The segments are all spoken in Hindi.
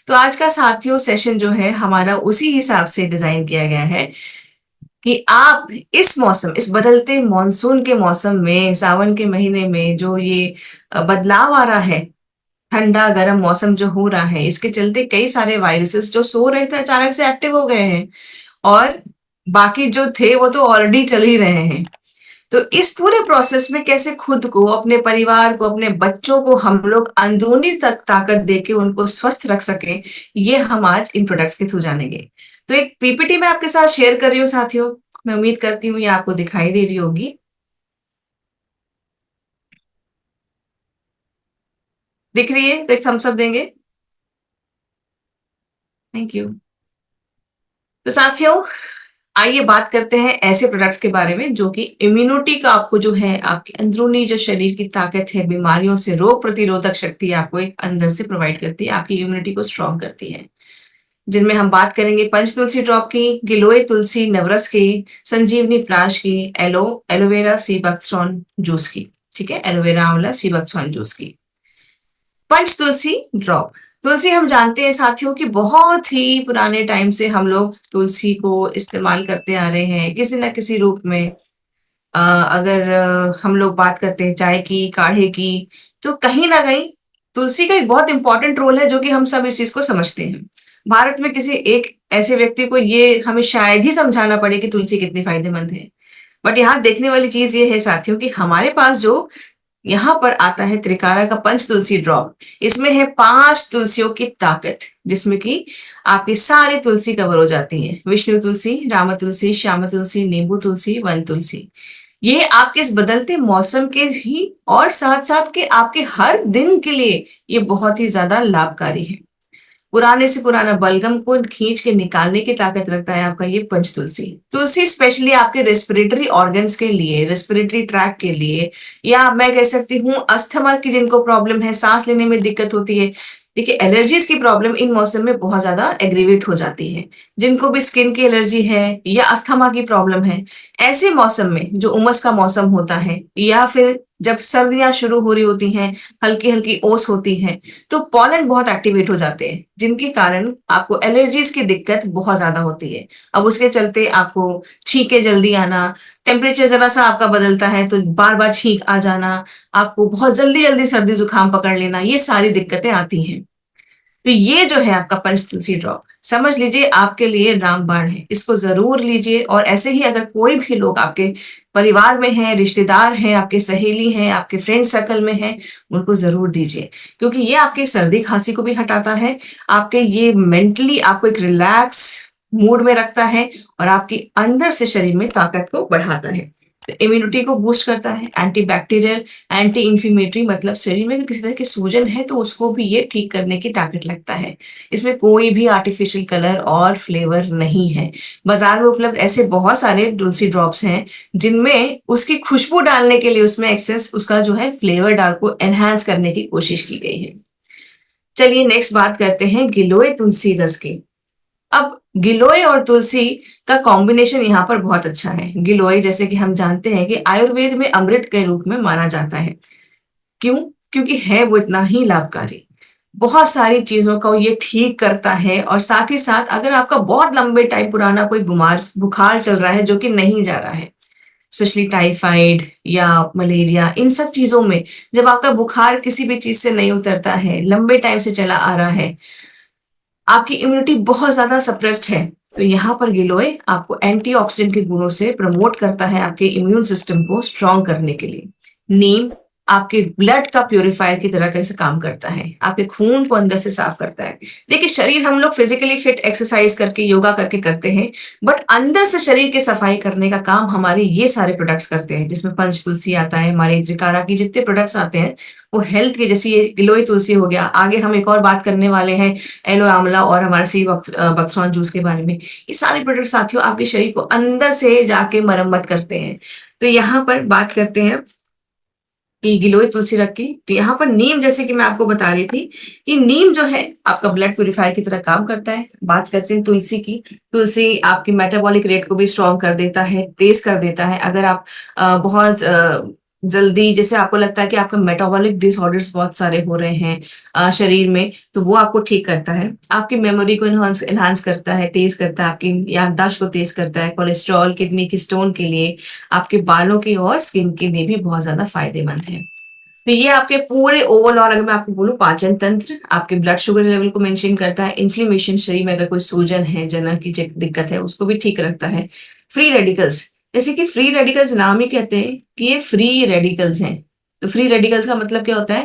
तो आज का साथियों सेशन जो है हमारा उसी हिसाब से डिजाइन किया गया है कि आप इस मौसम, इस बदलते मॉनसून के मौसम में, सावन के महीने में जो ये बदलाव आ रहा है, ठंडा गर्म मौसम जो हो रहा है, इसके चलते कई सारे वायरसेस जो सो रहे थे अचानक से एक्टिव हो गए हैं। और बाकी जो थे वो तो ऑलरेडी चल ही रहे हैं। तो इस पूरे प्रोसेस में कैसे खुद को, अपने परिवार को, अपने बच्चों को हम लोग अंदरूनी तक ताकत देके उनको स्वस्थ रख सके, ये हम आज इन प्रोडक्ट्स के थ्रू जानेंगे। तो एक पीपीटी मैं आपके साथ शेयर कर रही हूँ साथियों। मैं उम्मीद करती हूँ ये आपको दिखाई दे रही होगी। दिख रही है तो एक थम्स अप देंगे। Thank you. तो साथियों, आइए बात करते हैं ऐसे प्रोडक्ट्स के बारे में जो कि इम्यूनिटी का, आपको जो है आपके अंदरूनी जो शरीर की ताकत है, बीमारियों से रोग प्रतिरोधक शक्ति आपको एक अंदर से प्रोवाइड करती है, आपकी इम्यूनिटी को स्ट्रॉन्ग करती है। जिनमें हम बात करेंगे पंच तुलसी ड्रॉप की, गिलोय तुलसी नवरस की, संजीवनी प्राश की, एलोवेरा सी बकथ्रॉन जूस की। ठीक है, एलोवेरा आंवला सी बकथ्रॉन जूस की। पंच तुलसी ड्रॉप। तुलसी हम जानते हैं साथियों कि बहुत ही पुराने टाइम से हम लोग तुलसी को इस्तेमाल करते आ रहे हैं किसी ना किसी रूप में। अगर हम लोग बात करते हैं चाय की, काढ़े की, तो कहीं ना कहीं तुलसी का एक बहुत इंपॉर्टेंट रोल है जो कि हम सब इस चीज को समझते हैं। भारत में किसी एक ऐसे व्यक्ति को ये हमें शायद ही समझाना पड़े कि तुलसी कितनी फायदेमंद है। बट यहाँ देखने वाली चीज ये है साथियों कि हमारे पास जो यहाँ पर आता है त्रिकारा का पंच तुलसी ड्रॉप, इसमें है 5 तुलसियों की ताकत, जिसमें कि आपकी सारी तुलसी कवर हो जाती है। विष्णु तुलसी, राम तुलसी, श्याम तुलसी, नींबू तुलसी, वन तुलसी। ये आपके इस बदलते मौसम के ही और साथ साथ के आपके हर दिन के लिए ये बहुत ही ज्यादा लाभकारी है। पुराने से पुराना बलगम को खींच के निकालने की ताकत रखता है आपका ये पंच तुलसी। तुलसी स्पेशली आपके रेस्पिरेटरी ऑर्गन्स के लिए, रेस्पिरेटरी ट्रैक के लिए, या मैं कह सकती हूँ अस्थमा की जिनको प्रॉब्लम है, सांस लेने में दिक्कत होती है। देखिए, एलर्जीज की प्रॉब्लम इन मौसम में बहुत ज्यादा एग्रीवेट हो जाती है। जिनको भी स्किन की एलर्जी है या अस्थमा की प्रॉब्लम है, ऐसे मौसम में जो उमस का मौसम होता है या फिर जब सर्दियां शुरू हो रही होती हैं, हल्की हल्की ओस होती है, तो पॉलन बहुत एक्टिवेट हो जाते हैं, जिनके कारण आपको एलर्जीज की दिक्कत बहुत ज्यादा होती है। अब उसके चलते आपको छींके जल्दी आना, टेम्परेचर जरा सा आपका बदलता है तो बार बार छींक आ जाना, आपको बहुत जल्दी जल्दी सर्दी जुकाम पकड़ लेना, ये सारी दिक्कतें आती हैं। तो ये जो है आपका पंच तुलसी ड्रॉप, समझ लीजिए आपके लिए रामबाण है। इसको जरूर लीजिए। और ऐसे ही अगर कोई भी लोग आपके परिवार में है, रिश्तेदार हैं, आपके सहेली हैं, आपके फ्रेंड सर्कल में है, उनको जरूर दीजिए। क्योंकि ये आपके सर्दी खांसी को भी हटाता है, आपके ये मेंटली आपको एक रिलैक्स मूड में रखता है, और आपकी अंदर से शरीर में ताकत को बढ़ाता है। इम्यूनिटी को बूस्ट करता है, एंटी बैक्टीरियल, एंटी इंफ्लेमेटरी, मतलब शरीर में किसी तरह की सूजन है तो उसको भी ये ठीक करने की ताकत लगता है। इसमें कोई भी आर्टिफिशियल कलर और फ्लेवर नहीं है। बाजार में उपलब्ध ऐसे बहुत सारे तुलसी ड्रॉप्स हैं जिनमें उसकी खुशबू डालने के लिए उसमें एक्सेस उसका जो है फ्लेवर डाल को एनहांस करने की कोशिश की गई है। चलिए नेक्स्ट बात करते हैं गिलोय तुलसी रस की। अब गिलोय और तुलसी का कॉम्बिनेशन यहाँ पर बहुत अच्छा है। गिलोय जैसे कि हम जानते हैं कि आयुर्वेद में अमृत के रूप में माना जाता है। क्यों? क्योंकि है वो इतना ही लाभकारी। बहुत सारी चीजों को ये ठीक करता है, और साथ ही साथ अगर आपका बहुत लंबे टाइम पुराना कोई बीमार बुखार चल रहा है जो कि नहीं जा रहा है, स्पेशली टाइफाइड या मलेरिया, इन सब चीजों में जब आपका बुखार किसी भी चीज से नहीं उतरता है, लंबे टाइम से चला आ रहा है, आपकी इम्यूनिटी बहुत ज्यादा सप्रेस्ड है, तो यहाँ पर गिलोय आपको एंटीऑक्सीडेंट के गुणों से प्रमोट करता है आपके इम्यून सिस्टम को स्ट्रांग करने के लिए। नीम आपके ब्लड का प्योरीफायर की तरह कैसे काम करता है, आपके खून को अंदर से साफ करता है। देखिए, शरीर हम लोग फिजिकली फिट एक्सरसाइज करके, योगा करके करते हैं, बट अंदर से शरीर की सफाई करने का काम हमारे ये सारे प्रोडक्ट्स करते हैं, जिसमें पंच तुलसी आता है, हमारे त्रिकारा की जितने प्रोडक्ट्स आते हैं वो हेल्थ के, जैसे ये गिलोय तुलसी हो गया। आगे हम एक और बात करने वाले हैं एलो आंवला और हमारा सी बकथ्रॉन जूस के बारे में। ये सारे प्रोडक्ट साथियों आपके शरीर को अंदर से जाके मरम्मत करते हैं। तो यहाँ पर बात करते हैं कि गिलोय तुलसी रख के, तो यहाँ पर नीम, जैसे कि मैं आपको बता रही थी कि नीम जो है आपका ब्लड प्यूरिफायर की तरह काम करता है। बात करते हैं तुलसी की। तुलसी आपकी मेटाबॉलिक रेट को भी स्ट्रॉन्ग कर देता है, तेज कर देता है। अगर आप बहुत जल्दी, जैसे आपको लगता है कि आपका मेटाबॉलिक डिसऑर्डर्स बहुत सारे हो रहे हैं शरीर में, तो वो आपको ठीक करता है। आपकी मेमोरी को इन्हांस इन्हांस करता है, तेज करता है, आपकी याददाश्त को तेज करता है। कोलेस्ट्रॉल, किडनी की स्टोन के लिए, आपके बालों की और स्किन के लिए भी बहुत ज्यादा फायदेमंद है। तो ये आपके पूरे ओवरऑल, अगर मैं आपको बोलूं, पाचन तंत्र, आपके ब्लड शुगर लेवल को मेंटेन करता है। इन्फ्लेमेशन, शरीर में अगर कोई सूजन है, जलन की दिक्कत है, उसको भी ठीक रखता है। फ्री रेडिकल्स, जैसे कि फ्री रेडिकल्स नाम ही कहते हैं कि ये फ्री रेडिकल्स हैं। तो फ्री रेडिकल्स का मतलब क्या होता है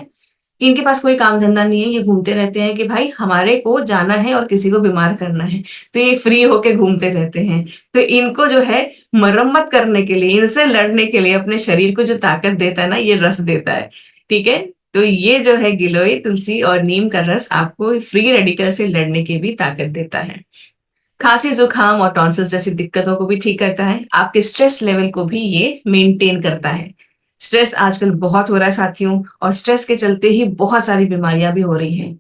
कि इनके पास कोई काम धंधा नहीं है, ये घूमते रहते हैं कि भाई हमारे को जाना है और किसी को बीमार करना है, तो ये फ्री होके घूमते रहते हैं। तो इनको जो है मरम्मत करने के लिए, इनसे लड़ने के लिए, अपने शरीर को जो ताकत देता है ना, ये रस देता है। ठीक है। तो ये जो है गिलोय, तुलसी और नीम का रस आपको फ्री रेडिकल से लड़ने की भी ताकत देता है। खांसी, जुकाम और टॉन्सिल्स जैसी दिक्कतों को भी ठीक करता है। आपके स्ट्रेस लेवल को भी ये मेंटेन करता है। स्ट्रेस आजकल बहुत हो रहा है साथियों, और स्ट्रेस के चलते ही बहुत सारी बीमारियां भी हो रही हैं।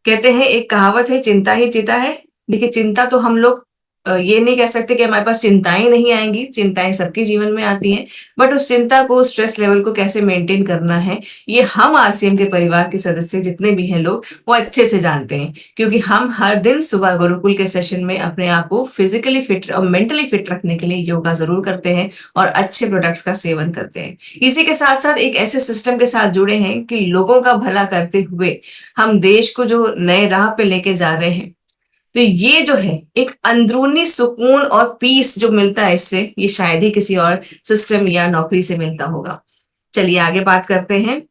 कहते हैं, एक कहावत है, चिंता ही चिता है। देखिए, चिंता तो हम लोग ये नहीं कह सकते कि हमारे पास चिंताएं नहीं आएंगी, चिंताएं सबके जीवन में आती हैं। बट उस चिंता को, स्ट्रेस लेवल को कैसे मेंटेन करना है, ये हम आरसीएम के परिवार के सदस्य जितने भी हैं लोग, वो अच्छे से जानते हैं। क्योंकि हम हर दिन सुबह गुरुकुल के सेशन में अपने आप को फिजिकली फिट और मेंटली फिट रखने के लिए योगा जरूर करते हैं और अच्छे प्रोडक्ट्स का सेवन करते हैं। इसी के साथ साथ एक ऐसे सिस्टम के साथ जुड़े हैं कि लोगों का भला करते हुए हम देश को जो नए राह पे लेके जा रहे हैं। तो ये जो है एक अंदरूनी सुकून और पीस जो मिलता है इससे, ये शायद ही किसी और सिस्टम या नौकरी से मिलता होगा। चलिए आगे बात करते हैं।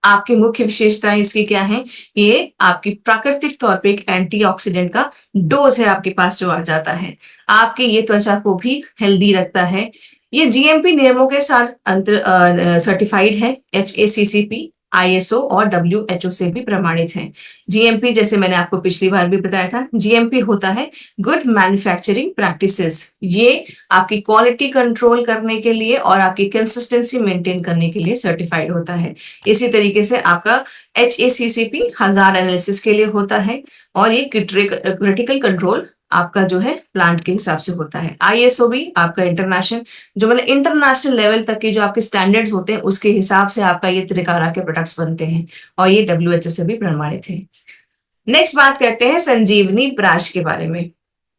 आपकी मुख्य विशेषताएं इसकी क्या है? ये आपकी प्राकृतिक तौर पे एक एंटीऑक्सीडेंट का डोज है आपके पास जो आ जाता है। आपकी ये त्वचा को भी हेल्दी रखता है। ये जीएमपी नियमों के साथ अंतर सर्टिफाइड है, HACCP, ISO और WHO से भी प्रमाणित है। जीएमपी, जैसे मैंने आपको पिछली बार भी बताया था, जीएमपी होता है गुड मैन्युफैक्चरिंग प्रैक्टिसेस। ये आपकी क्वालिटी कंट्रोल करने के लिए और आपकी कंसिस्टेंसी मेंटेन करने के लिए सर्टिफाइड होता है। इसी तरीके से आपका HACCP हजार्ड एनालिसिस के लिए होता है, और ये क्रिटिकल कंट्रोल आपका जो है प्लांट के हिसाब से होता है। ISO भी आपका इंटरनेशनल, जो मतलब इंटरनेशनल लेवल तक के जो आपके स्टैंडर्ड्स होते हैं, उसके हिसाब से आपका ये त्रिकारा के प्रोडक्ट्स बनते हैं, और ये WHO से भी प्रमाणित है। नेक्स्ट बात करते हैं संजीवनी प्राश के बारे में।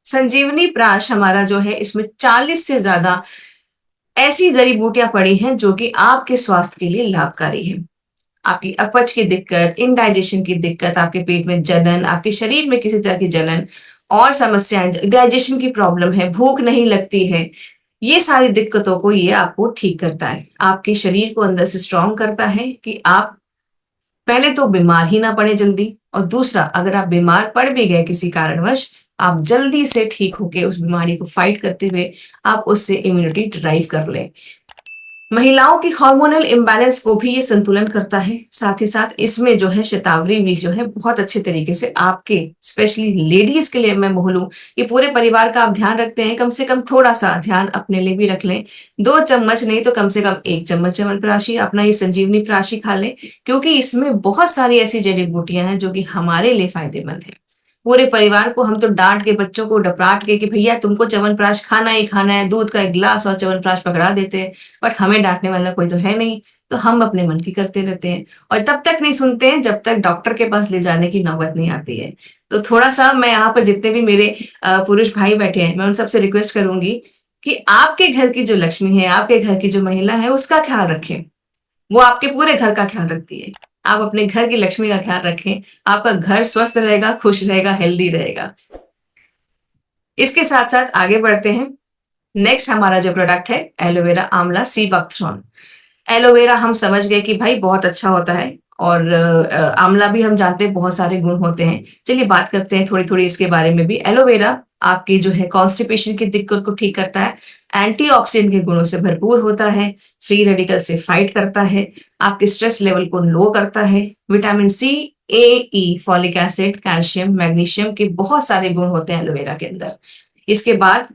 संजीवनी प्राश हमारा जो है, इसमें 40 से ज्यादा ऐसी जड़ी बूटियां पड़ी हैं जो कि आपके स्वास्थ्य के लिए लाभकारी है। आपकी अपच की दिक्कत, इनडाइजेशन की दिक्कत, आपके पेट में जलन, आपके शरीर में किसी तरह की जलन और समस्याएं, डाइजेशन की प्रॉब्लम है, भूख नहीं लगती है, ये सारी दिक्कतों को ये आपको ठीक करता है। आपके शरीर को अंदर से स्ट्रांग करता है कि आप पहले तो बीमार ही ना पड़े जल्दी, और दूसरा, अगर आप बीमार पड़ भी गए किसी कारणवश, आप जल्दी से ठीक होके उस बीमारी को फाइट करते हुए आप उससे इम्यूनिटी ड्राइव कर लें। महिलाओं की हार्मोनल इम्बैलेंस को भी ये संतुलन करता है। साथ ही साथ इसमें जो है शतावरी भी जो है बहुत अच्छे तरीके से आपके, स्पेशली लेडीज के लिए मैं बोलूं, ये पूरे परिवार का आप ध्यान रखते हैं। कम से कम थोड़ा सा ध्यान अपने लिए भी रख लें। 2 चम्मच नहीं तो कम से कम 1 चम्मच च्यवनप्राश अपना ये संजीवनी प्राश खा लें, क्योंकि इसमें बहुत सारी ऐसी जड़ी बूटियां हैं जो कि हमारे लिए फायदेमंद है। पूरे परिवार को हम तो डांट के, बच्चों को डपराट के कि भैया तुमको च्यवनप्राश खाना ही खाना है, दूध का 1 गिलास और च्यवनप्राश पकड़ा देते हैं। बट हमें डांटने वाला कोई तो है नहीं, तो हम अपने मन की करते रहते हैं, और तब तक नहीं सुनते हैं जब तक डॉक्टर के पास ले जाने की नौबत नहीं आती है। तो थोड़ा सा मैं यहाँ पर जितने भी मेरे पुरुष भाई बैठे हैं, मैं उन सबसे रिक्वेस्ट करूंगी कि आपके घर की जो लक्ष्मी है, आपके घर की जो महिला है, उसका ख्याल रखें। वो आपके पूरे घर का ख्याल रखती है। आप अपने घर की लक्ष्मी का ख्याल रखें, आपका घर स्वस्थ रहेगा, खुश रहेगा, हेल्दी रहेगा। इसके साथ साथ आगे बढ़ते हैं। नेक्स्ट हमारा जो प्रोडक्ट है, एलोवेरा आंवला सी बकथ्रॉन। एलोवेरा हम समझ गए कि भाई बहुत अच्छा होता है, और आंवला भी हम जानते हैं बहुत सारे गुण होते हैं। चलिए बात करते हैं थोड़ी थोड़ी इसके बारे में भी। एलोवेरा आपकी जो है कॉन्स्टिपेशन की दिक्कत को ठीक करता है, एंटीऑक्सीडेंट के गुणों से भरपूर होता है, फ्री रेडिकल से फाइट करता है, आपके स्ट्रेस लेवल को लो करता है, vitamin C, A, E, folic acid, calcium, magnesium के बहुत सारे गुण होते हैं एलोवेरा के अंदर। इसके बाद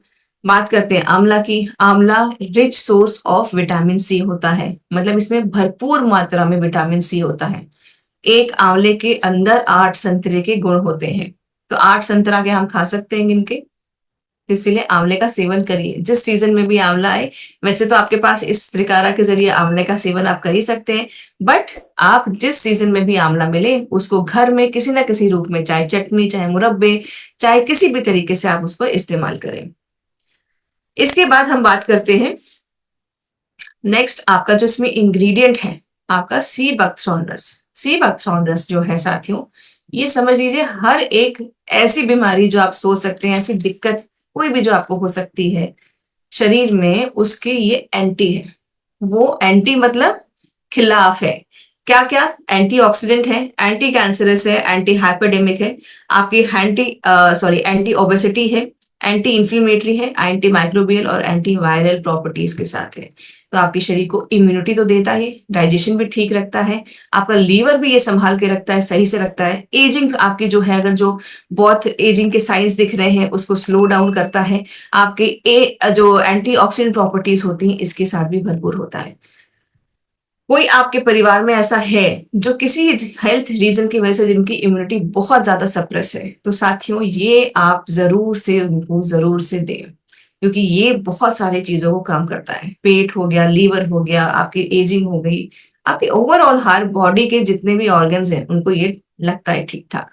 बात करते हैं आंवला की। आंवला rich source of vitamin C होता है, मतलब इसमें भरपूर मात्रा में विटामिन C होता है। एक आंवले के अंदर 8 संतरे के गुण होते हैं। तो 8 संतरा के हम खा सकते हैं गिन के। तो इसीलिए आंवले का सेवन करिए जिस सीजन में भी आंवला आए। वैसे तो आपके पास इस त्रिकारा के जरिए आंवले का सेवन आप कर ही सकते हैं, बट आप जिस सीजन में भी आंवला मिले उसको घर में किसी ना किसी रूप में, चाहे चटनी, चाहे मुरब्बे, चाहे किसी भी तरीके से आप उसको इस्तेमाल करें। इसके बाद हम बात करते हैं नेक्स्ट, आपका जो इसमें इंग्रेडिएंट है आपका सी बकथ्रॉन रस। सी बकथ्रॉन रस जो है साथियों, ये समझ लीजिए हर एक ऐसी बीमारी जो आप सोच सकते हैं, ऐसी दिक्कत कोई भी जो आपको हो सकती है शरीर में, उसके ये एंटी है। वो एंटी मतलब खिलाफ है। क्या क्या? एंटीऑक्सीडेंट है, एंटी कैंसरस है, एंटी हाइपरडेमिक है, आपकी एंटी ओबेसिटी है, एंटी इंफ्लेमेटरी है, एंटी माइक्रोबियल और एंटी वायरल प्रॉपर्टीज के साथ है। तो आपके शरीर को इम्यूनिटी तो देता है, डाइजेशन भी ठीक रखता है, आपका लीवर भी ये संभाल के रखता है, सही से रखता है। एजिंग आपकी जो है, अगर जो बहुत एजिंग के साइंस दिख रहे हैं उसको स्लो डाउन करता है। आपके जो एंटीऑक्सीडेंट प्रॉपर्टीज होती हैं इसके साथ भी भरपूर होता है। कोई आपके परिवार में ऐसा है जो किसी हेल्थ रीजन की वजह से जिनकी इम्यूनिटी बहुत ज्यादा सप्रेस है, तो साथियों ये आप जरूर से उनको जरूर से दें, क्योंकि ये बहुत सारी चीजों को काम करता है। पेट हो गया, लीवर हो गया, आपकी एजिंग हो गई, आपके ओवरऑल हर बॉडी के जितने भी ऑर्गन्स हैं उनको ये लगता है ठीक ठाक।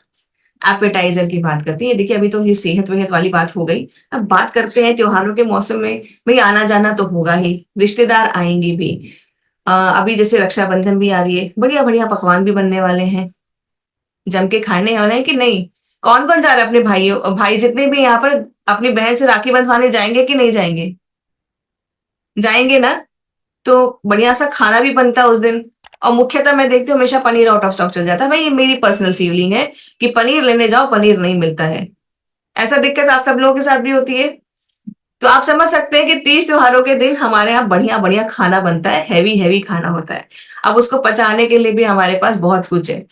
एपेटाइजर की बात करते हैं, देखिए अभी तो ये सेहत वेहत वाली बात हो गई। अब बात करते हैं त्योहारों के मौसम में। भाई आना जाना तो होगा ही, रिश्तेदार आएंगे भी। अभी जैसे रक्षाबंधन भी आ रही है, बढ़िया बढ़िया पकवान भी बनने वाले हैं, जम के खाने वाले हैं कि नहीं? कौन कौन जा रहा है अपने भाइयों, भाई जितने भी यहाँ पर अपनी बहन से राखी बंधवाने जाएंगे कि नहीं जाएंगे? जाएंगे ना? तो बढ़िया सा खाना भी बनता है उस दिन। और मुख्यतः मैं देखती हूँ हमेशा पनीर आउट ऑफ स्टॉक चल जाता है। भाई ये मेरी पर्सनल फीलिंग है कि पनीर लेने जाओ, पनीर नहीं मिलता है। ऐसा दिक्कत आप सब लोगों के साथ भी होती है? तो आप समझ सकते हैं कि तीज त्योहारों के दिन हमारे यहाँ बढ़िया बढ़िया खाना बनता है, हैवी हैवी खाना होता है। अब उसको पचाने के लिए भी हमारे पास बहुत कुछ है,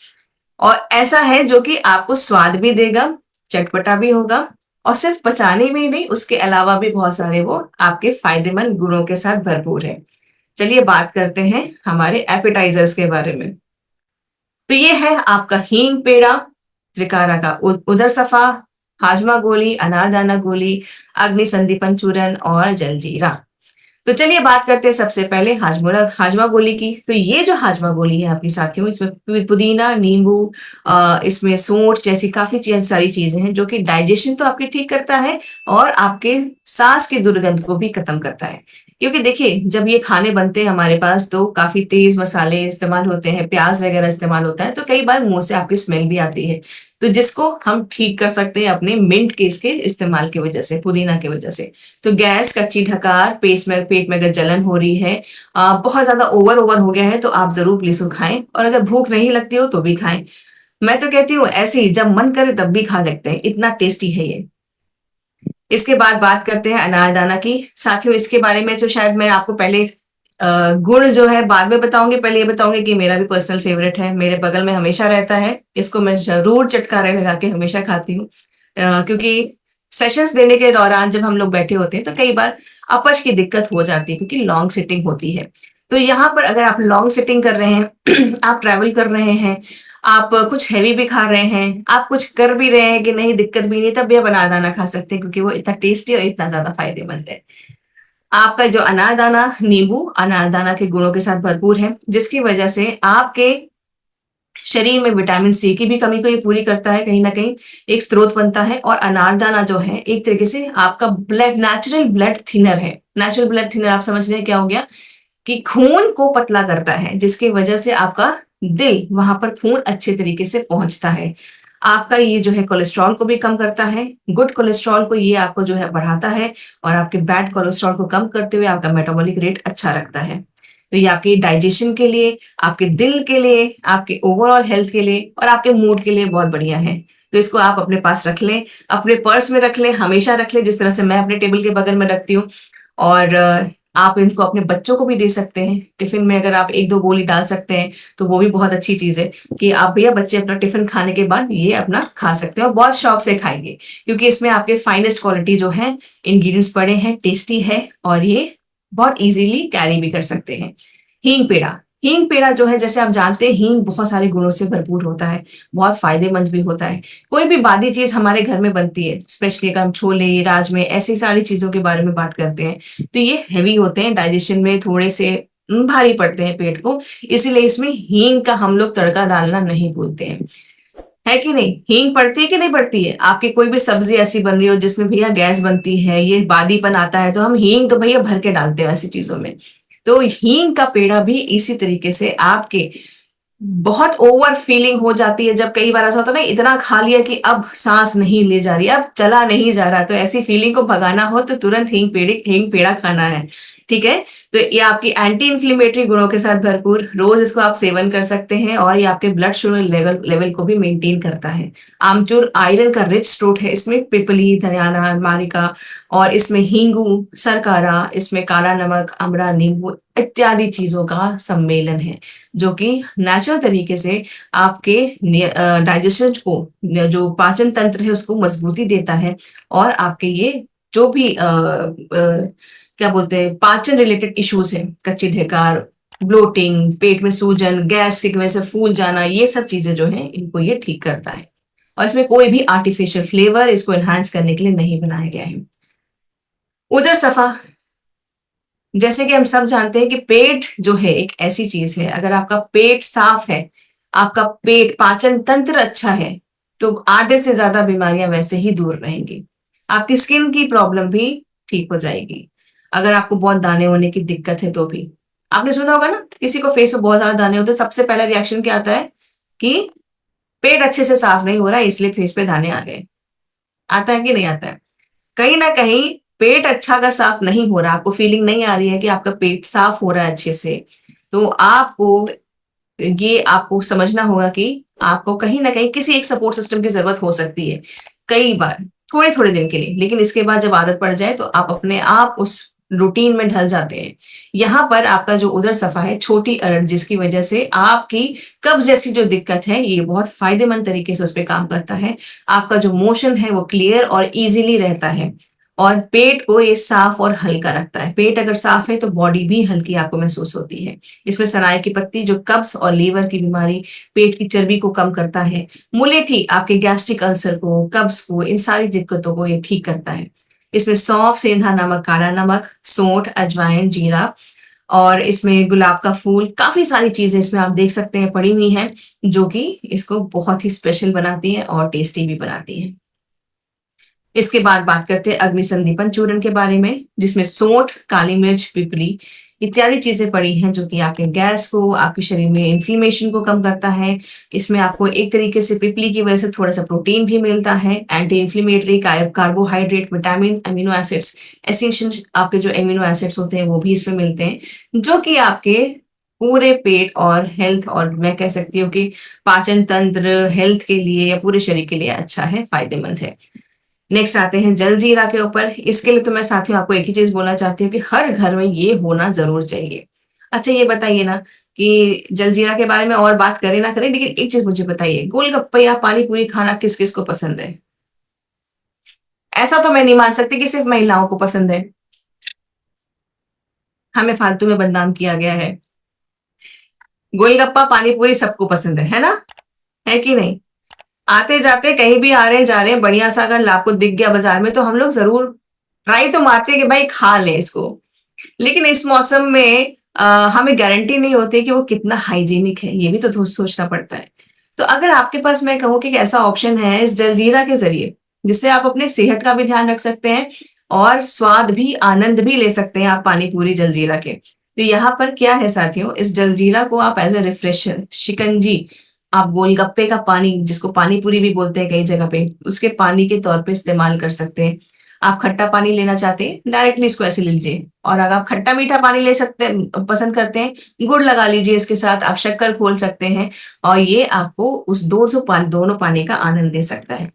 और ऐसा है जो कि आपको स्वाद भी देगा, चटपटा भी होगा, और सिर्फ पचाने में ही नहीं, उसके अलावा भी बहुत सारे वो आपके फायदेमंद गुणों के साथ भरपूर है। चलिए बात करते हैं हमारे एपेटाइजर्स के बारे में। तो ये है आपका हींग पेड़ा, त्रिकारा का उदर सफा, हाजमा गोली, अनारदाना गोली, अग्नि संदीपन चूर्ण और जलजीरा। तो चलिए बात करते हैं सबसे पहले हाजमा गोली की। तो ये जो हाजमा गोली है आपकी साथियों, इसमें पुदीना, नींबू, इसमें सूंठ जैसी काफी सारी चीजें हैं जो कि डाइजेशन तो आपकी ठीक करता है और आपके सांस की दुर्गंध को भी खत्म करता है। क्योंकि देखिए जब ये खाने बनते हैं हमारे पास तो काफी तेज मसाले इस्तेमाल होते हैं, प्याज वगैरह इस्तेमाल होता है, तो कई बार मुंह से आपकी स्मेल भी आती है। तो जिसको हम ठीक कर सकते हैं अपने मिंट के इसके इस्तेमाल की वजह से, पुदीना की वजह से। तो गैस, कच्ची ढकार, पेट में अगर जलन हो रही है, बहुत ज्यादा ओवर ओवर हो गया है, तो आप जरूर लहसुन खाएं, और अगर भूख नहीं लगती हो तो भी खाएं। मैं तो कहती हूँ ऐसे ही जब मन करे तब भी खा सकते हैं, इतना टेस्टी है ये। इसके बाद बात करते हैं अनारदाना की। साथियों इसके बारे में तो शायद मैं आपको पहले गुड़ जो है बाद में बताऊंगी, पहले ये बताऊंगी कि मेरा भी पर्सनल फेवरेट है, मेरे बगल में हमेशा रहता है, इसको मैं जरूर चटकारे लगा के हमेशा खाती हूँ। क्योंकि सेशंस देने के दौरान जब हम लोग बैठे होते हैं तो कई बार अपच की दिक्कत हो जाती है, क्योंकि लॉन्ग सिटिंग होती है। तो यहाँ पर अगर आप लॉन्ग सिटिंग कर रहे हैं आप ट्रैवल कर रहे हैं, आप कुछ हैवी भी खा रहे हैं, आप कुछ कर भी रहे हैं कि नहीं, दिक्कत भी नहीं, तब भी आप अनारदाना खा सकते हैं, क्योंकि वो इतना टेस्टी और इतना ज्यादा फायदेमंद है। आपका जो अनारदाना, नींबू अनारदाना के गुणों के साथ भरपूर है, जिसकी वजह से आपके शरीर में विटामिन सी की भी कमी को ये पूरी करता है, कहीं ना कहीं एक स्रोत बनता है। और अनारदाना जो है एक तरीके से आपका नेचुरल ब्लड थिनर है। नेचुरल ब्लड थिनर आप समझ रहे हैं क्या हो गया? कि खून को पतला करता है, जिसकी वजह से आपका दिल, वहां पर खून अच्छे तरीके से पहुंचता है। आपका ये जो है कोलेस्ट्रॉल को भी कम करता है, गुड कोलेस्ट्रॉल को ये आपको जो है बढ़ाता है, और आपके बैड कोलेस्ट्रॉल को कम करते हुए आपका मेटाबॉलिक रेट अच्छा रखता है। तो ये आपके डाइजेशन के लिए, आपके दिल के लिए, आपके ओवरऑल हेल्थ के लिए और आपके मूड के लिए बहुत बढ़िया है। तो इसको आप अपने पास रख लें, अपने पर्स में रख लें, हमेशा रख लें, जिस तरह से मैं अपने टेबल के बगल में रखती हूँ। और आप इनको अपने बच्चों को भी दे सकते हैं टिफिन में, अगर आप एक दो गोली डाल सकते हैं तो वो भी बहुत अच्छी चीज है कि आप भैया बच्चे अपना टिफिन खाने के बाद ये अपना खा सकते हैं, और बहुत शौक से खाएंगे, क्योंकि इसमें आपके फाइनेस्ट क्वालिटी जो है इंग्रेडिएंट्स पड़े हैं, टेस्टी है, और ये बहुत इजीली कैरी भी कर सकते हैं। हींग पेड़ा, हींग पेड़ा जो है, जैसे आप जानते हैं, हींग बहुत सारे गुणों से भरपूर होता है, बहुत फायदेमंद भी होता है। कोई भी बादी चीज हमारे घर में बनती है, स्पेशली अगर हम छोले राजमे ऐसी सारी चीजों के बारे में बात करते हैं, तो ये हैवी होते हैं, डाइजेशन में थोड़े से भारी पड़ते हैं पेट को। इसीलिए इसमें हींग का हम लोग तड़का डालना नहीं भूलते हैं, है कि नहीं? हींग पड़ती है कि नहीं पड़ती है? आपकी कोई भी सब्जी ऐसी बन रही हो जिसमें भैया गैस बनती है, ये बादीपन आता है, तो हम हींग तो भैया भर के डालते हैं ऐसी चीजों में। तो हींग का पेड़ा भी इसी तरीके से आपके बहुत ओवर फीलिंग हो जाती है, जब कई बार ऐसा होता है ना, इतना खा लिया कि अब सांस नहीं ले जा रही, अब चला नहीं जा रहा, तो ऐसी फीलिंग को भगाना हो तो तुरंत हींग पेड़ा खाना है। ठीक है? तो ये आपकी एंटी इन्फ्लेमेटरी गुणों के साथ भरपूर, रोज इसको आप सेवन कर सकते हैं, और ये आपके ब्लड शुगर लेवल को भी मेंटेन करता है। आमचूर आयरन का रिच स्रोत है, इसमें पिपली, धनियाना, मारिका, और इसमें हींगू, सरकारा, इसमें काला नमक, अमरा, नींबू इत्यादि चीजों का सम्मेलन है, जो कि नेचुरल तरीके से आपके डाइजेशन को, जो पाचन तंत्र है उसको मजबूती देता है, और आपके ये जो भी क्या बोलते हैं, पाचन रिलेटेड इश्यूज हैं, कच्ची ढेकार, ब्लोटिंग, पेट में सूजन, गैस की वजह से फूल जाना, ये सब चीजें जो है इनको ये ठीक करता है। और इसमें कोई भी आर्टिफिशियल फ्लेवर इसको एनहांस करने के लिए नहीं बनाया गया है। उदर सफा, जैसे कि हम सब जानते हैं कि पेट जो है एक ऐसी चीज है, अगर आपका पेट साफ है, आपका पेट पाचन तंत्र अच्छा है, तो आधे से ज्यादा बीमारियां वैसे ही दूर रहेंगी। आपकी स्किन की प्रॉब्लम भी ठीक हो जाएगी। अगर आपको बहुत दाने होने की दिक्कत है तो भी, आपने सुना होगा ना, किसी को फेस पे बहुत ज्यादा दाने होते हैं, सबसे पहला रिएक्शन क्या आता है कि पेट अच्छे से साफ नहीं हो रहा है इसलिए फेस पे दाने आ गए। आता है कि नहीं आता है? कहीं ना कहीं पेट अच्छा अगर साफ नहीं हो रहा, आपको फीलिंग नहीं आ रही है कि आपका पेट साफ हो रहा है अच्छे से, तो आपको समझना होगा कि आपको कहीं ना कहीं किसी एक सपोर्ट सिस्टम की जरूरत हो सकती है, कई बार, थोड़े थोड़े दिन के लिए, लेकिन इसके बाद जब आदत पड़ जाए तो आप अपने आप उस रूटीन में ढल जाते हैं। यहाँ पर आपका जो उदर सफा है, छोटी अरड़, जिसकी वजह से आपकी कब्ज जैसी जो दिक्कत है, ये बहुत फायदेमंद तरीके से उस पर काम करता है। आपका जो मोशन है वो क्लियर और इजीली रहता है, और पेट को ये साफ और हल्का रखता है। पेट अगर साफ है तो बॉडी भी हल्की आपको महसूस होती है। इसमें सनाए की पत्ती जो कब्ज और लीवर की बीमारी, पेट की चर्बी को कम करता है। मुलेठी आपके गैस्ट्रिक अल्सर को, कब्ज को, इन सारी दिक्कतों को ये ठीक करता है। इसमें सौंफ, सेंधा नमक, काला नमक, सोंठ, अजवाइन, जीरा, और इसमें गुलाब का फूल, काफी सारी चीजें इसमें आप देख सकते हैं पड़ी हुई हैं, जो कि इसको बहुत ही स्पेशल बनाती है और टेस्टी भी बनाती है। इसके बाद बात करते हैं अग्नि संदीपन चूर्ण के बारे में, जिसमें सोंठ, काली मिर्च, पिपली इत्यादि चीजें पड़ी हैं, जो कि आपके गैस को, आपके शरीर में इन्फ्लेमेशन को कम करता है। इसमें आपको एक तरीके से पिपली की वजह से थोड़ा सा प्रोटीन भी मिलता है, anti inflammatory, carbohydrate, vitamin, amino acids, essential आपके जो अमीनो एसिड्स होते हैं वो भी इसमें मिलते हैं, जो कि आपके पूरे पेट और हेल्थ, और मैं कह सकती हूँ कि पाचन तंत्र हेल्थ के लिए या पूरे शरीर के लिए अच्छा है, फायदेमंद है। नेक्स्ट आते हैं जल जीरा के ऊपर। इसके लिए तो मैं साथियों आपको एक ही चीज बोलना चाहती हूँ कि हर घर में ये होना जरूर चाहिए। अच्छा ये बताइए ना कि जल जीरा के बारे में और बात करें ना करें, लेकिन एक चीज मुझे बताइए, गोलगप्पे या पानी पूरी खाना किस किस को पसंद है? ऐसा तो मैं नहीं मान सकती कि सिर्फ महिलाओं को पसंद है। हमें फालतू में बदनाम किया गया है। गोलगप्पा पानी पूरी सबको पसंद है ना? है कि नहीं? आते जाते कहीं भी आ रहे हैं जा रहे हैं, बढ़िया सा अगर आपको दिख गया बाजार में, तो हम लोग जरूर ट्राई तो मारते हैं कि भाई खा लें इसको। लेकिन इस मौसम में हमें गारंटी नहीं होती कि वो कितना हाइजीनिक है, ये भी तो सोचना पड़ता है। तो अगर आपके पास मैं कहूँ कि एक ऐसा ऑप्शन है इस जलजीरा के जरिए, जिससे आप अपने सेहत का भी ध्यान रख सकते हैं और स्वाद भी, आनंद भी ले सकते हैं आप पानी पूरी जलजीरा के, तो यहाँ पर क्या है साथियों, इस जलजीरा को आप एज ए रिफ्रेशर, शिकंजी, आप गोलगप्पे का पानी, जिसको पानी पूरी भी बोलते हैं कई जगह पे, उसके पानी के तौर पे इस्तेमाल कर सकते हैं। आप खट्टा पानी लेना चाहते हैं, डायरेक्टली इसको ऐसे ले लीजिए, और अगर आप खट्टा मीठा पानी ले सकते हैं, पसंद करते हैं, गुड़ लगा लीजिए इसके साथ, आप शक्कर खोल सकते हैं, और ये आपको उस दोनों पानी का आनंद दे सकता है।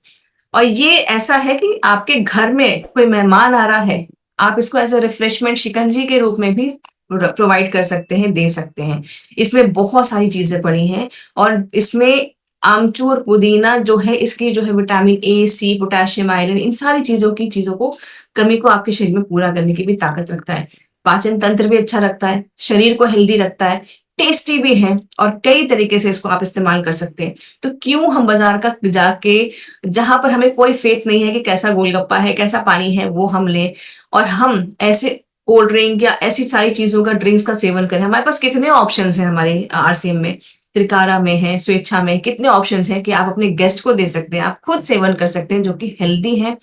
और ये ऐसा है कि आपके घर में कोई मेहमान आ रहा है, आप इसको एज ए रिफ्रेशमेंट शिकंजी के रूप में भी प्रोवाइड कर सकते हैं, दे सकते हैं। इसमें बहुत सारी चीजें पड़ी हैं, और इसमें आमचूर, पुदीना जो है, इसकी जो है vitamin A, C, potassium, iron, इन सारी चीजों को कमी को आपके शरीर में पूरा करने की भी ताकत रखता है। पाचन तंत्र भी अच्छा रखता है, शरीर को हेल्दी रखता है, टेस्टी भी है और कई तरीके से इसको आप इस्तेमाल कर सकते हैं। तो क्यों हम बाजार का जाके, जहां पर हमें कोई फेथ नहीं है कि कैसा गोलगप्पा है, कैसा पानी है, वो हम लें और हम ऐसे कोल्ड ड्रिंक या ऐसी सारी चीजों का, ड्रिंक्स का सेवन करें। हमारे पास कितने ऑप्शंस हैं हमारे आरसीएम में, त्रिकारा में है, स्वेच्छा में, कितने ऑप्शंस हैं कि आप अपने गेस्ट को दे सकते हैं, आप खुद सेवन कर सकते हैं, जो कि हेल्दी है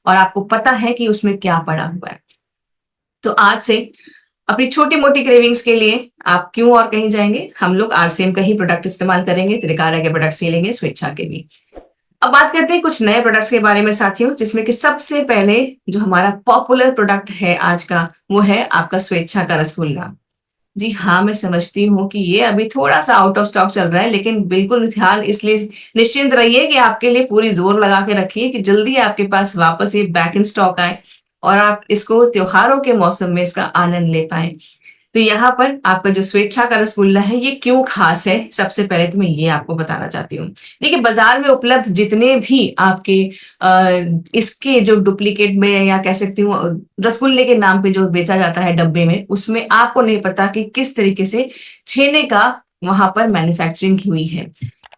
और आपको पता है कि उसमें क्या पड़ा हुआ है। तो आज से अपनी छोटी मोटी क्रेविंग्स के लिए आप क्यों और कहीं जाएंगे, हम लोग आरसीएम का ही प्रोडक्ट इस्तेमाल करेंगे, त्रिकारा के प्रोडक्ट्स ही लेंगे, स्वेच्छा के भी। अब बात करते हैं कुछ नए प्रोडक्ट्स के बारे में साथियों, जिसमें कि सबसे पहले जो हमारा पॉपुलर प्रोडक्ट है आज का, वो है आपका स्वेच्छा का रसगुल्ला। जी हाँ, मैं समझती हूँ कि ये अभी थोड़ा सा आउट ऑफ स्टॉक चल रहा है, लेकिन बिल्कुल ध्यान इसलिए निश्चिंत रहिए कि आपके लिए पूरी जोर लगा के रखिए कि जल्दी आपके पास वापस ये बैक इन स्टॉक आए और आप इसको त्योहारों के मौसम में इसका आनंद ले पाए। तो यहाँ पर आपका जो स्वेच्छा का रसगुल्ला है, ये क्यों खास है, सबसे पहले तो मैं ये आपको बताना चाहती हूँ। देखिए, बाजार में उपलब्ध जितने भी आपके इसके जो डुप्लीकेट में या कह सकती हूँ रसगुल्ले के नाम पे जो बेचा जाता है डब्बे में, उसमें आपको नहीं पता कि किस तरीके से छेने का वहां पर मैन्युफैक्चरिंग हुई है,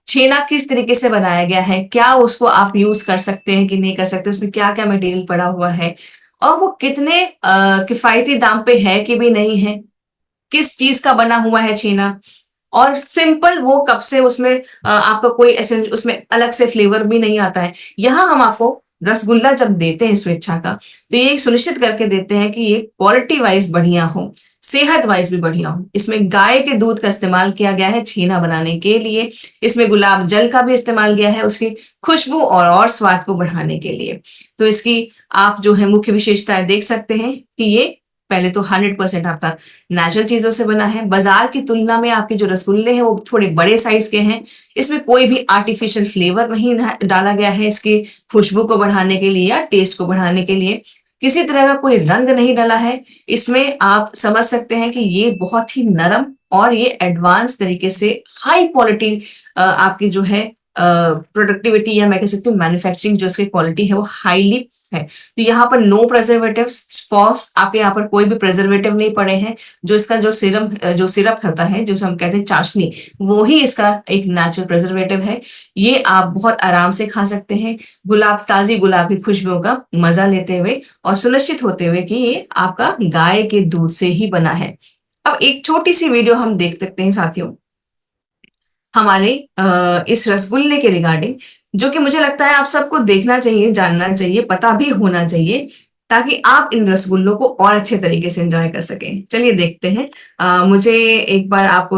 छेना किस तरीके से बनाया गया है, क्या उसको आप यूज कर सकते हैं कि नहीं कर सकते, उसमें क्या क्या मटेरियल पड़ा हुआ है और वो कितने किफायती दाम पे है कि भी नहीं है, किस चीज का बना हुआ है छेना, और सिंपल वो कब से उसमें आपका कोई ऐसे उसमें अलग से फ्लेवर भी नहीं आता है। यहाँ हम आपको रसगुल्ला जब देते हैं स्वेच्छा का, तो ये सुनिश्चित करके देते हैं कि ये क्वालिटी वाइज बढ़िया हो, सेहत वाइज भी बढ़िया हो। इसमें गाय के दूध का इस्तेमाल किया गया है छेना बनाने के लिए, इसमें गुलाब जल का भी इस्तेमाल किया है उसकी खुशबू और स्वाद को बढ़ाने के लिए। तो इसकी आप जो है मुख्य विशेषताएं देख सकते हैं कि ये पहले तो 100% आपका नेचुरल चीजों से बना है। बाजार की तुलना में आपके जो रसगुल्ले हैं वो थोड़े बड़े साइज के हैं, इसमें कोई भी आर्टिफिशियल फ्लेवर नहीं डाला गया है इसकी खुशबू को बढ़ाने के लिए या टेस्ट को बढ़ाने के लिए, किसी तरह का कोई रंग नहीं डाला है इसमें। आप समझ सकते हैं कि ये बहुत ही नरम और ये एडवांस तरीके से हाई क्वालिटी आपकी जो है प्रोडक्टिविटी या मैं कह सकती हूँ मैन्युफैक्चरिंग जो इसकी क्वालिटी है वो हाईली है। तो यहाँ पर नो प्रेजर्वेटिव स्पॉस, आपके यहाँ पर कोई भी प्रेजर्वेटिव नहीं पड़े हैं। जो इसका जो सिरप होता है, जो हम कहते हैं चाशनी, वो ही इसका एक नेचुरल प्रेजर्वेटिव है। ये आप बहुत आराम से खा सकते हैं, ताजी गुलाब की खुशबुओं का मजा लेते हुए और सुनिश्चित होते हुए कि ये आपका गाय के दूध से ही बना है। अब एक छोटी सी वीडियो हम देख सकते हैं साथियों हमारे इस रसगुल्ले के रिगार्डिंग, जो कि मुझे लगता है आप सबको देखना चाहिए, जानना चाहिए, पता भी होना चाहिए, ताकि आप इन रसगुल्लों को और अच्छे तरीके से एंजॉय कर सकें। चलिए देखते हैं। मुझे एक बार आप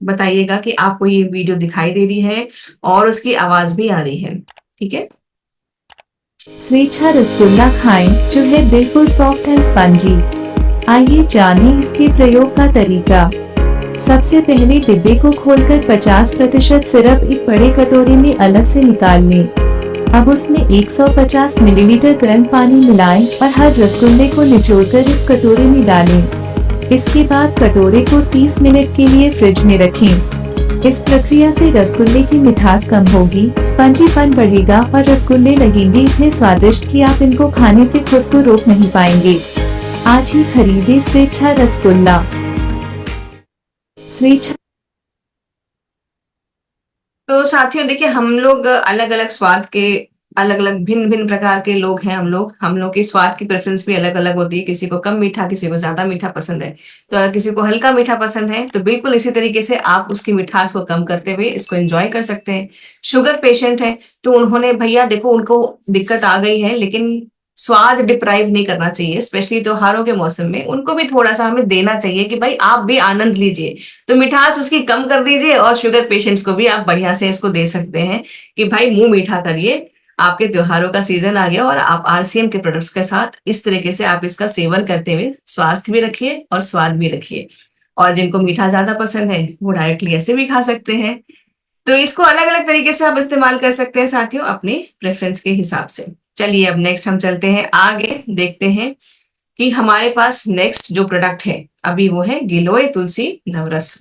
बताइएगा कि आपको ये वीडियो दिखाई दे रही है और उसकी आवाज भी आ रही है, ठीक है। स्वेच्छा रसगुल्ला खाएं जो है बिल्कुल सॉफ्ट एंड स्पंजी। आइए जानें इसके प्रयोग का तरीका। सबसे पहले डिब्बे को खोलकर 50% सिरप एक बड़े कटोरे में अलग से निकाल लें। अब उसमें 150 मिलीलीटर गर्म पानी मिलाएं और हर रसगुल्ले को निचोड़कर इस कटोरे में डालें। इसके बाद कटोरे को 30 मिनट के लिए फ्रिज में रखें। इस प्रक्रिया से रसगुल्ले की मिठास कम होगी, स्पंजीपन बढ़ेगा और रसगुल्ले लगेंगे इतने स्वादिष्ट कि आप इनको खाने से खुद को रोक नहीं पाएंगे। आज ही खरीदे स्वेच्छा रसगुल्ला। स्वेच्छा। तो साथियों देखिए, हम लोग अलग अलग स्वाद के, अलग अलग भिन्न भिन्न प्रकार के लोग हैं। हम लोग की स्वाद की प्रेफरेंस भी अलग अलग होती है, किसी को कम मीठा, किसी को ज्यादा मीठा पसंद है, तो अगर किसी को हल्का मीठा पसंद है तो बिल्कुल इसी तरीके से आप उसकी मिठास को कम करते हुए इसको एंजॉय कर सकते हैं। शुगर पेशेंट है तो उन्होंने, भैया देखो उनको दिक्कत आ गई है, लेकिन स्वाद डिप्राइव नहीं करना चाहिए, स्पेशली त्योहारों के मौसम में उनको भी थोड़ा सा हमें देना चाहिए कि भाई आप भी आनंद लीजिए। तो मिठास उसकी कम कर दीजिए और शुगर पेशेंट्स को भी आप बढ़िया से इसको दे सकते हैं कि भाई मुंह मीठा करिए, आपके त्योहारों का सीजन आ गया और आप आरसीएम के प्रोडक्ट्स के साथ इस तरीके से आप इसका सेवन करते हुए स्वास्थ्य भी रखिए और स्वाद भी रखिए। और जिनको मीठा ज्यादा पसंद है वो डायरेक्टली ऐसे भी खा सकते हैं। तो इसको अलग अलग तरीके से आप इस्तेमाल कर सकते हैं साथियों, अपने प्रेफरेंस के हिसाब से। चलिए अब नेक्स्ट हम चलते हैं आगे, देखते हैं कि हमारे पास नेक्स्ट जो प्रोडक्ट है अभी वो है गिलोय तुलसी नवरस।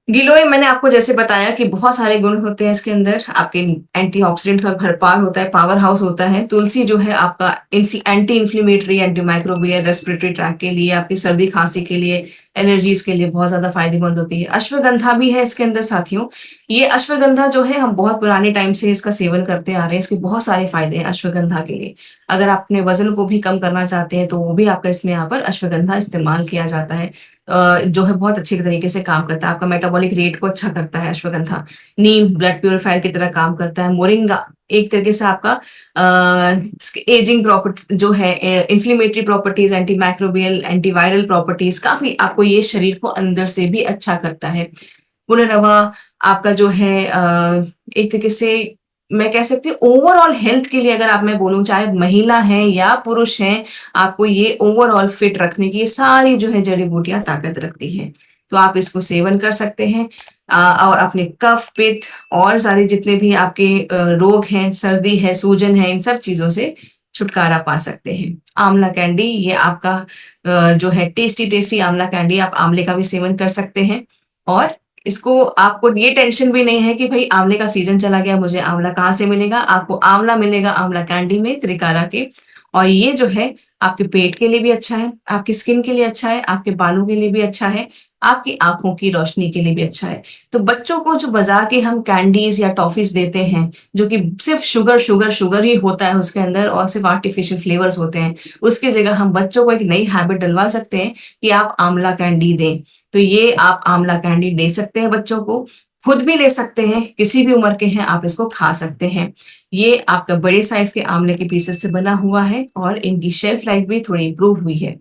गिलोय मैंने आपको जैसे बताया कि बहुत सारे गुण होते हैं इसके अंदर, आपके एंटीऑक्सीडेंट का भरपार होता है, पावर हाउस होता है। तुलसी जो है आपका anti inflammatory, anti microbial, respiratory tract के लिए, आपकी सर्दी खांसी के लिए, एलर्जीज के लिए बहुत ज्यादा फायदेमंद होती है। अश्वगंधा भी है इसके अंदर साथियों। ये अश्वगंधा जो है हम बहुत पुराने टाइम से इसका सेवन करते आ रहे हैं। इसके बहुत सारे फायदे हैं अश्वगंधा के लिए। अगर आप अपने वजन को भी कम करना चाहते हैं तो वो भी आपका इसमें यहाँ पर अश्वगंधा इस्तेमाल किया जाता है। जो है बहुत अच्छे तरीके से काम करता है, आपका मेटाबॉलिक रेट को अच्छा करता है अश्वगंधा। नीम ब्लड प्योरीफायर की तरह काम करता है। मोरिंगा एक तरीके से आपका एजिंग प्रॉपर्टी जो है, inflammatory properties, anti microbial, antiviral properties, काफी आपको ये शरीर को अंदर से भी अच्छा करता है। पुनर्नवा आपका जो है एक तरीके से मैं कह सकती हूँ ओवरऑल हेल्थ के लिए, अगर आप मैं बोलूँ चाहे महिला हैं या पुरुष हैं, आपको ये ओवरऑल फिट रखने की ये सारी जो है जड़ी बूटियां ताकत रखती हैं। तो आप इसको सेवन कर सकते हैं और अपने कफ पित्त और सारे जितने भी आपके रोग हैं, सर्दी है, सूजन है, इन सब चीजों से छुटकारा पा सकते हैं। आंवला कैंडी, ये आपका जो है टेस्टी टेस्टी आंवला कैंडी, आप आंवले का भी सेवन कर सकते हैं। और इसको आपको ये टेंशन भी नहीं है कि भाई आंवले का सीजन चला गया, मुझे आंवला कहाँ से मिलेगा। आपको आंवला मिलेगा आंवला कैंडी में, त्रिकारा के। और ये जो है आपके पेट के लिए भी अच्छा है, आपकी स्किन के लिए अच्छा है, आपके बालों के लिए भी अच्छा है, आपकी आंखों की रोशनी के लिए भी अच्छा है। तो बच्चों को जो बाजार के हम कैंडीज या टॉफीज देते हैं, जो कि सिर्फ शुगर शुगर शुगर ही होता है उसके अंदर और सिर्फ आर्टिफिशियल फ्लेवर्स होते हैं, उसकी जगह हम बच्चों को एक नई हैबिट डलवा सकते हैं कि आप आंवला कैंडी दें। तो ये आप आंवला कैंडी दे सकते हैं बच्चों को, खुद भी ले सकते हैं, किसी भी उम्र के हैं आप इसको खा सकते हैं। ये आपका बड़े साइज के आंवले के पीसेस से बना हुआ है और इनकी शेल्फ लाइफ भी थोड़ी इंप्रूव हुई है।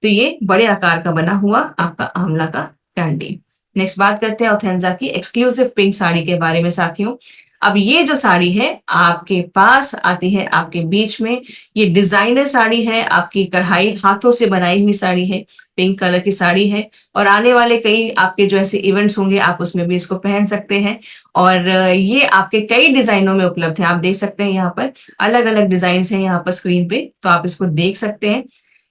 तो ये बड़े आकार का बना हुआ आपका आंवला का कैंडी। नेक्स्ट बात करते हैं ऑर्गेन्जा की एक्सक्लूसिव पिंक साड़ी के बारे में साथियों। अब ये जो साड़ी है आपके पास आती है आपके बीच में, ये डिजाइनर साड़ी है, आपकी कढ़ाई हाथों से बनाई हुई साड़ी है, पिंक कलर की साड़ी है। और आने वाले कई आपके जो ऐसे इवेंट्स होंगे आप उसमें भी इसको पहन सकते हैं। और ये आपके कई डिजाइनों में उपलब्ध है, आप देख सकते हैं यहाँ पर अलग अलग डिजाइन हैं यहाँ पर स्क्रीन पे, तो आप इसको देख सकते हैं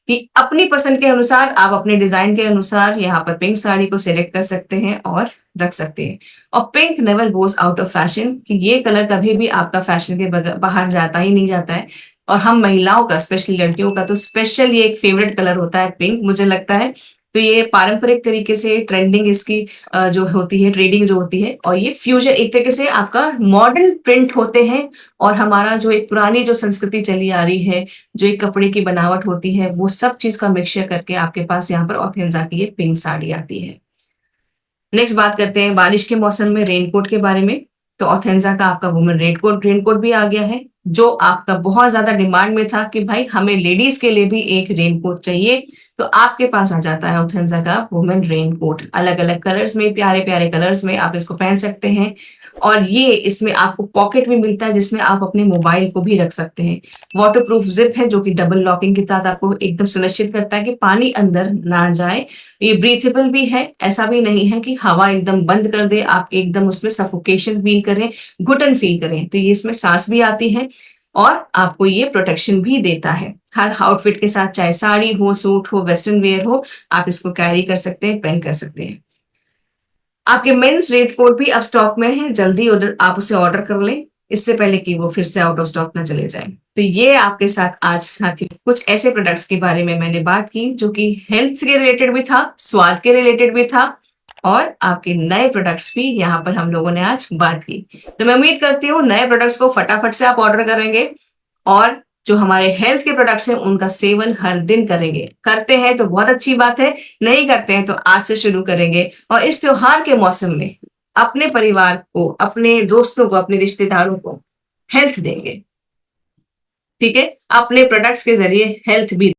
कि अपनी पसंद के अनुसार आप अपने डिजाइन के अनुसार यहाँ पर पिंक साड़ी को सिलेक्ट कर सकते हैं और रख सकते हैं। और pink never goes out of fashion, कि ये कलर कभी भी आपका फैशन के बाहर जाता ही नहीं जाता है। और हम महिलाओं का, स्पेशली लड़कियों का तो स्पेशल ये एक फेवरेट कलर होता है पिंक, मुझे लगता है। तो ये पारंपरिक तरीके से ट्रेंडिंग इसकी जो होती है, ट्रेडिंग जो होती है, और ये फ्यूजन एक तरीके से आपका मॉडर्न प्रिंट होते हैं। और हमारा जो एक पुरानी जो संस्कृति चली आ रही है, जो एक कपड़े की बनावट होती है, वो सब चीज का मिक्सचर करके आपके पास यहाँ पर ऑर्गेन्जा की ये पिंक साड़ी आती है। नेक्स्ट बात करते हैं बारिश के मौसम में रेनकोट के बारे में। तो ऑर्गेन्जा का आपका वुमेन रेनकोट रेनकोट भी आ गया है, जो आपका बहुत ज्यादा डिमांड में था कि भाई हमें लेडीज के लिए भी एक रेनकोट चाहिए। तो आपके पास आ जाता है ऑर्गेन्जा का वुमेन रेनकोट, अलग अलग कलर्स में, प्यारे प्यारे कलर्स में आप इसको पहन सकते हैं। और ये इसमें आपको पॉकेट भी मिलता है जिसमें आप अपने मोबाइल को भी रख सकते हैं। वाटरप्रूफ जिप है जो कि डबल लॉकिंग के साथ आपको एकदम सुनिश्चित करता है कि पानी अंदर ना जाए। ये ब्रीथेबल भी है, ऐसा भी नहीं है कि हवा एकदम बंद कर दे, आप एकदम उसमें सफोकेशन फील करें, घुटन फील करें। तो ये इसमें सांस भी आती है और आपको ये प्रोटेक्शन भी देता है हर आउटफिट के साथ, चाहे साड़ी हो, सूट हो, वेस्टर्न वेयर हो, आप इसको कैरी कर सकते हैं, पहन कर सकते हैं। आपके मेंस रेड कोट भी अब स्टॉक में है, जल्दी ऑर्डर आप उसे ऑर्डर कर लें, इससे पहले कि वो फिर से आउट ऑफ स्टॉक ना चले जाए। तो ये आपके साथ आज साथी कुछ ऐसे प्रोडक्ट्स के बारे में मैंने बात की जो कि हेल्थ से रिलेटेड भी था, स्वाद के रिलेटेड भी था, और आपके नए प्रोडक्ट्स भी यहाँ पर हम लोगों ने आज बात की। तो मैं उम्मीद करती हूँ नए प्रोडक्ट्स को फटाफट से आप ऑर्डर करेंगे और जो हमारे हेल्थ के प्रोडक्ट्स हैं उनका सेवन हर दिन करेंगे। करते हैं तो बहुत अच्छी बात है, नहीं करते हैं तो आज से शुरू करेंगे। और इस त्योहार के मौसम में अपने परिवार को, अपने दोस्तों को, अपने रिश्तेदारों को हेल्थ देंगे। ठीक है, अपने प्रोडक्ट्स के जरिए हेल्थ भी